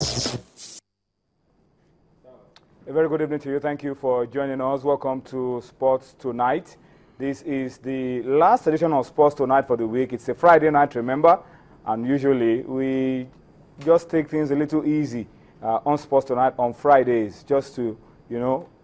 A very good evening to you. Thank you for joining us. Welcome to Sports Tonight. This is the last edition of Sports Tonight for the week. It's a Friday night, remember, and usually we just take things a little easy on Sports Tonight on Fridays, just to,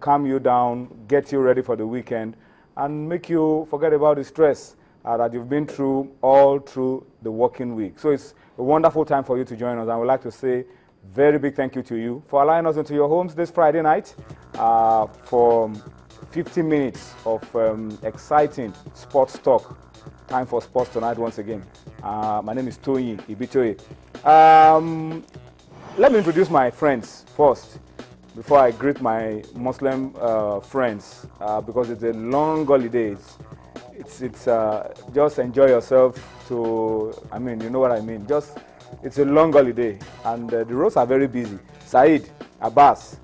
calm you down, get you ready for the weekend, and make you forget about the stress that you've been through all through the working week. So it's a wonderful time for you to join us. I would like to say very big thank you to you for allowing us into your homes this Friday night for 50 minutes of exciting sports talk. Time for Sports Tonight once again. My name is Tony Ibitoye. Let me introduce my friends first before I greet my Muslim friends because it's a long holiday. It's just enjoy yourself you know what I mean. It's a long holiday, and the roads are very busy. Saeed, Abbas,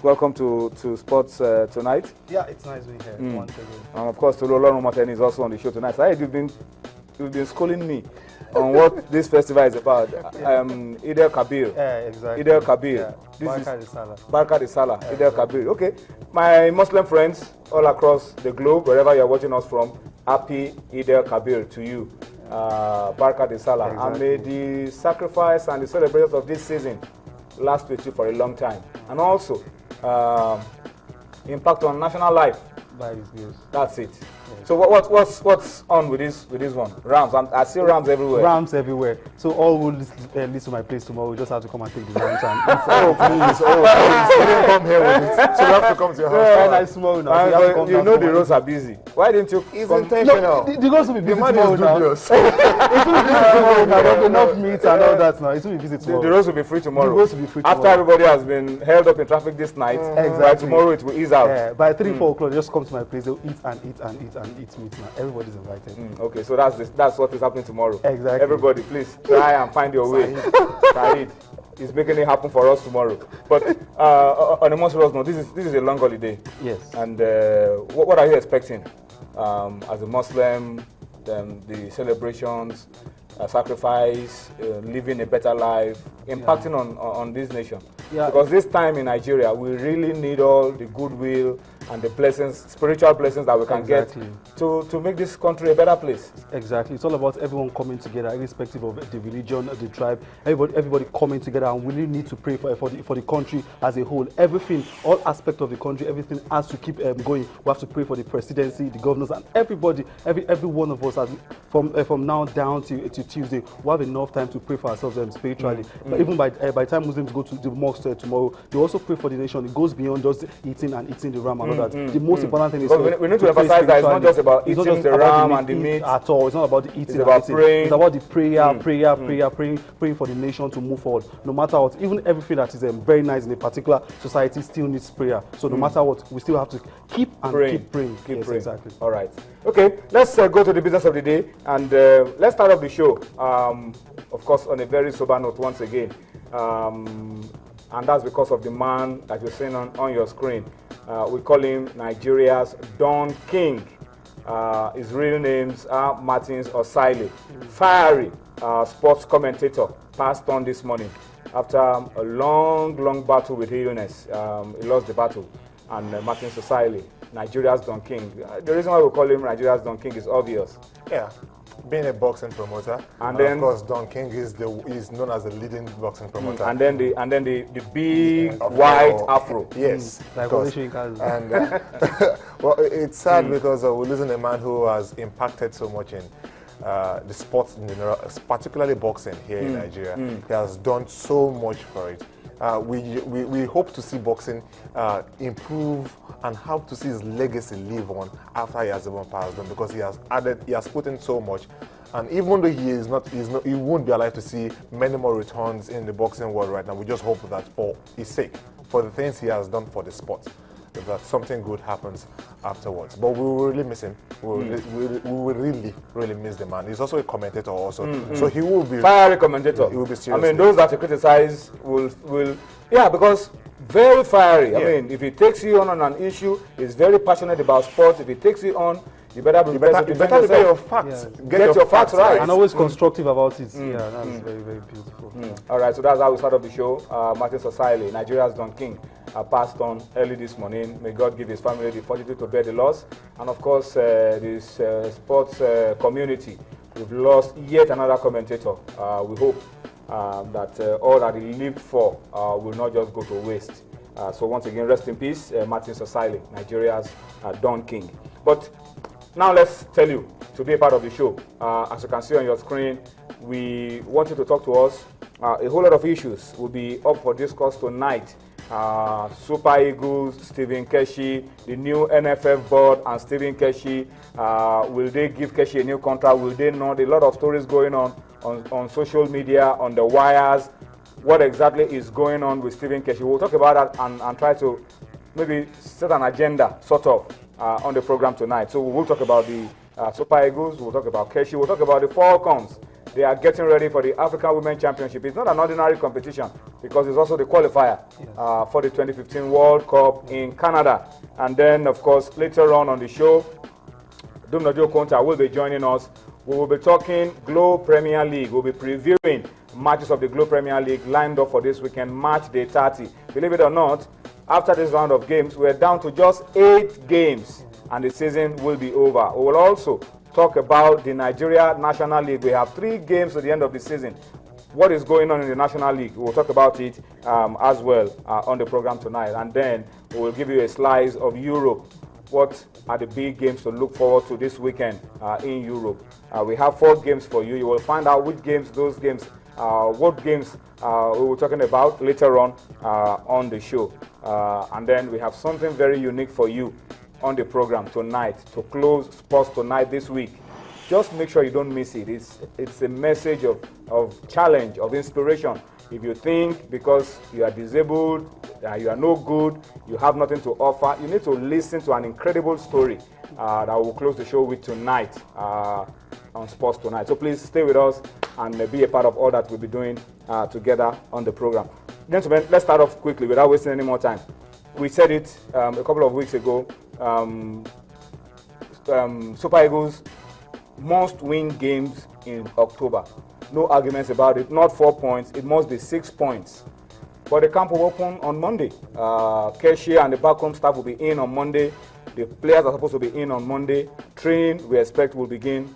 welcome to Sports Tonight. Yeah, it's nice being here once again. And of course, Tolu Olorunmoten is also on the show tonight. Saeed, you've been schooling me on what this festival is about. Eid al-Kabir. Yeah, exactly. Eid al-Kabir. Yeah. Barka de Salah. Barka de Salah. Eid al-Kabir. Okay. My Muslim friends all across the globe, wherever you're watching us from, happy Eid al-Kabir to you. Barka de Salah. Exactly. And may the sacrifice and the celebrations of this season last with you for a long time. And also, impact on national life. By His grace. That's it. Yes. So what's on with this one? Rams. I see rams everywhere. Rams everywhere. So all who listen to my place tomorrow, we just have to come and take the rams and Please, you didn't come here with it. So you have to come to your house. yeah, nice small now. So You know the roads are busy. Why didn't you? It's come? intentional. The goals will be busy The man tomorrow is now. dubious. It will be busy tomorrow now. There's enough meat and all that now. It will be busy The tomorrow. roads will be free tomorrow. The roads will be free After tomorrow. everybody has been held up in traffic this night, by tomorrow it will ease out. Yeah, by 3-4 o'clock, just come to my place. They'll eat and eat and eat and eat meat now. Everybody's invited. Okay, so that's what is happening tomorrow. Exactly. Everybody, please try and find your way. Saeed is making it happen for us tomorrow. But on a more serious note, this is a long holiday. Yes. And what are you expecting as a Muslim? The celebrations, sacrifice, living a better life, impacting on this nation. Yeah. Because this time in Nigeria, we really need all the goodwill and the blessings, spiritual blessings that we can Exactly. get to make this country a better place. Exactly. It's all about everyone coming together, irrespective of the religion, the tribe, everybody coming together, and we really need to pray for the country as a whole. Everything, all aspects of the country, everything has to keep going. We have to pray for the presidency, the governors, and everybody, every one of us, from now down to Tuesday, we have enough time to pray for ourselves spiritually. But even by the time Muslims go to the mosque tomorrow, they also pray for the nation. It goes beyond just eating the ram and all that. The most important thing is we need to emphasize that it's not just about it's not eating just the about ram and the meat at all. It's not about the eating. It's about praying. It's about the prayer, praying for the nation to move forward. No matter what, even everything that is very nice in a particular society still needs prayer. So no matter what, we still have to keep praying. Keep Yes, praying. exactly. All right. Okay, let's go to the business of the day, and let's start off the show, of course, on a very sober note once again. And that's because of the man that you're seeing on your screen. We call him Nigeria's Don King. His real names are Martins Osile. Fiery sports commentator passed on this morning after a long battle with illness. He lost the battle. And Martins Osile, Nigeria's Don King. The reason why we call him Nigeria's Don King is obvious. Yeah, being a boxing promoter, And then, of course, Don King is known as the leading boxing promoter. and then the big Of white course. afro. Yes, Like of course. Wole Soyinka. And well, it's sad because we're losing a man who has impacted so much in the sports in general, particularly boxing here in Nigeria. He has done so much for it. We hope to see boxing improve and hope to see his legacy live on after he has even passed on, because he has put in so much. And even though he won't be alive to see many more returns in the boxing world right now, we just hope that for his sake, for the things he has done for the sport, that something good happens afterwards. But we will really miss him. We will really miss the man. He's also a commentator also. So he will be fiery commentator. He will be I serious. mean, those that you criticize will yeah, because very fiery. I mean, if he takes you on an issue, he's very passionate about sports. If he takes you on, You better be You better be your facts. Get your facts right. And always constructive about it. Yeah, that's very, very beautiful. All right, so that's how we start off the show. Martin Sosile, Nigeria's Don King, passed on early this morning. May God give his family the fortitude to bear the loss. And of course, this sports community, we've lost yet another commentator. We hope that all that he lived for will not just go to waste. So once again, rest in peace, Martin Sosile, Nigeria's Don King. But now let's tell you to be a part of the show. As you can see on your screen, we want you to talk to us. A whole lot of issues will be up for discourse tonight. Super Eagles, Stephen Keshi, the new NFF board and Stephen Keshi. Will they give Keshi a new contract? Will they not? A lot of stories going on social media, on the wires. What exactly is going on with Stephen Keshi? We'll talk about that and try to maybe set an agenda, sort of, on the program tonight. So we'll talk about the Super Eagles, we'll talk about Keshi, we'll talk about the Falcons. They are getting ready for the African Women Championship. It's not an ordinary competition because it's also the qualifier for the 2015 World Cup in Canada. And then, of course, later on the show, Dumnojo Konta will be joining us. We will be talking Globe Premier League. We'll be previewing matches of the Globe Premier League lined up for this weekend, match day 30. Believe it or not, after this round of games, we're down to just 8 games and the season will be over. We will also talk about the Nigeria National League. We have 3 games at the end of the season. What is going on in the National League? We'll talk about it as well on the program tonight. And then we will give you a slice of Europe. What are the big games to look forward to this weekend in Europe? We have 4 games for you. You will find out which games, those games, what games we were talking about later on the show. And then we have something very unique for you on the program tonight to close Sports Tonight this week. Just make sure you don't miss it. It's a message of challenge, of inspiration. If you think because you are disabled, you are no good, you have nothing to offer, you need to listen to an incredible story that we'll close the show with tonight on Sports Tonight. So please stay with us and be a part of all that we'll be doing together on the program. Gentlemen, let's start off quickly without wasting any more time. We said it a couple of weeks ago. Super Eagles must win games in October. No arguments about it. Not 4 points. It must be 6 points. But the camp will open on Monday. Keshi and the backroom staff will be in on Monday. The players are supposed to be in on Monday. Training, we expect, will begin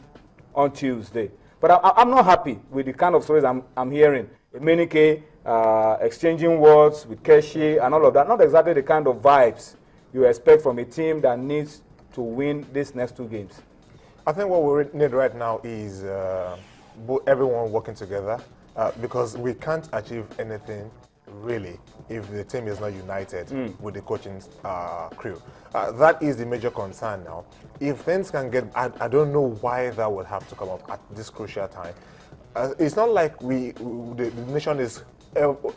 on Tuesday. But I'm not happy with the kind of stories I'm hearing. Emenike exchanging words with Keshi and all of that. Not exactly the kind of vibes you expect from a team that needs to win these next 2 games. I think what we need right now is everyone working together because we can't achieve anything really if the team is not united with the coaching crew. That is the major concern now. If things can get, I don't know why that would have to come up at this crucial time. It's not like the nation is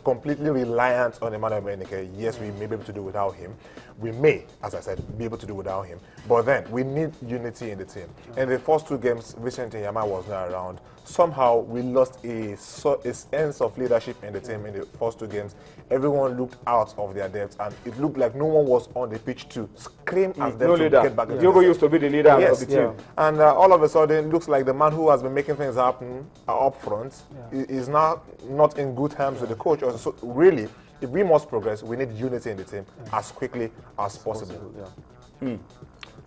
completely reliant on Emmanuel Emenike. Yes, we may be able to do without him. We may, as I said, be able to do without him. But then we need unity in the team. In the first 2 games, Vincent Yama was not around. Somehow we lost a sense of leadership in the team in the first 2 games. Everyone looked out of their depth, and it looked like no one was on the pitch to scream at them to get back. Diogo used to be the leader of the team. And all of a sudden, it looks like the man who has been making things happen up front is now not in good hands with the coach. So really, if we must progress, we need unity in the team as quickly as possible.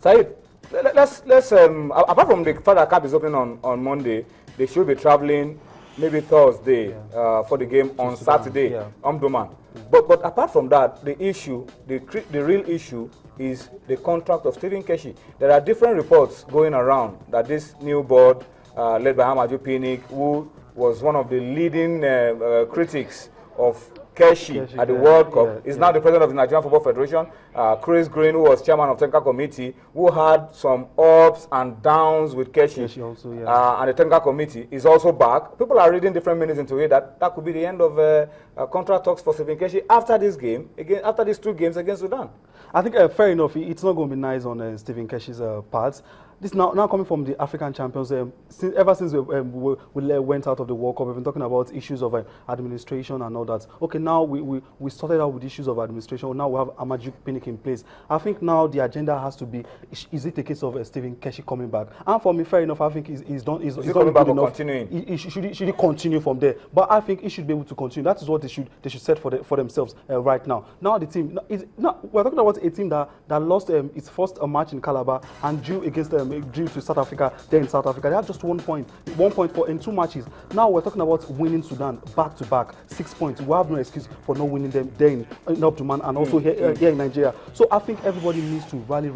Said, let's apart from the fact that camp is opening on Monday, they should be traveling maybe Thursday for the game on Saturday, Omdurman. But apart from that, the issue, the real issue is the contract of Stephen Keshi. There are different reports going around that this new board, led by Hamaju Pinnick, who was one of the leading critics of Keshi at the World Cup, is now the president of the Nigerian Football Federation. Chris Green, who was chairman of technical committee, who had some ups and downs with Keshi also, and the technical committee is also back. People are reading different meanings into it that could be the end of contract talks for Stephen Keshi after this game, after these 2 games against Sudan. I think fair enough. It's not going to be nice on Stephen Keshi's part. this now coming from the African champions. Ever since we went out of the World Cup, we've been talking about issues of administration and all that. Okay, now we sorted out with issues of administration. Now we have Amaju Pinnick in place. I think now the agenda has to be: is it a case of Stephen Keshi coming back? And for me, fair enough. I think he's done. He's done coming back good or enough. continuing? Should he continue from there? But I think he should be able to continue. That is what they should set for themselves right now. Now the team we're talking about a team that lost its first match in Calabar and drew to South Africa. There in South Africa, they had just 1 point in 2 matches. Now we're talking about winning Sudan back to back, 6 points. We have no excuse for not winning them there in Abdulman and also here in Nigeria. So I think everybody needs to rally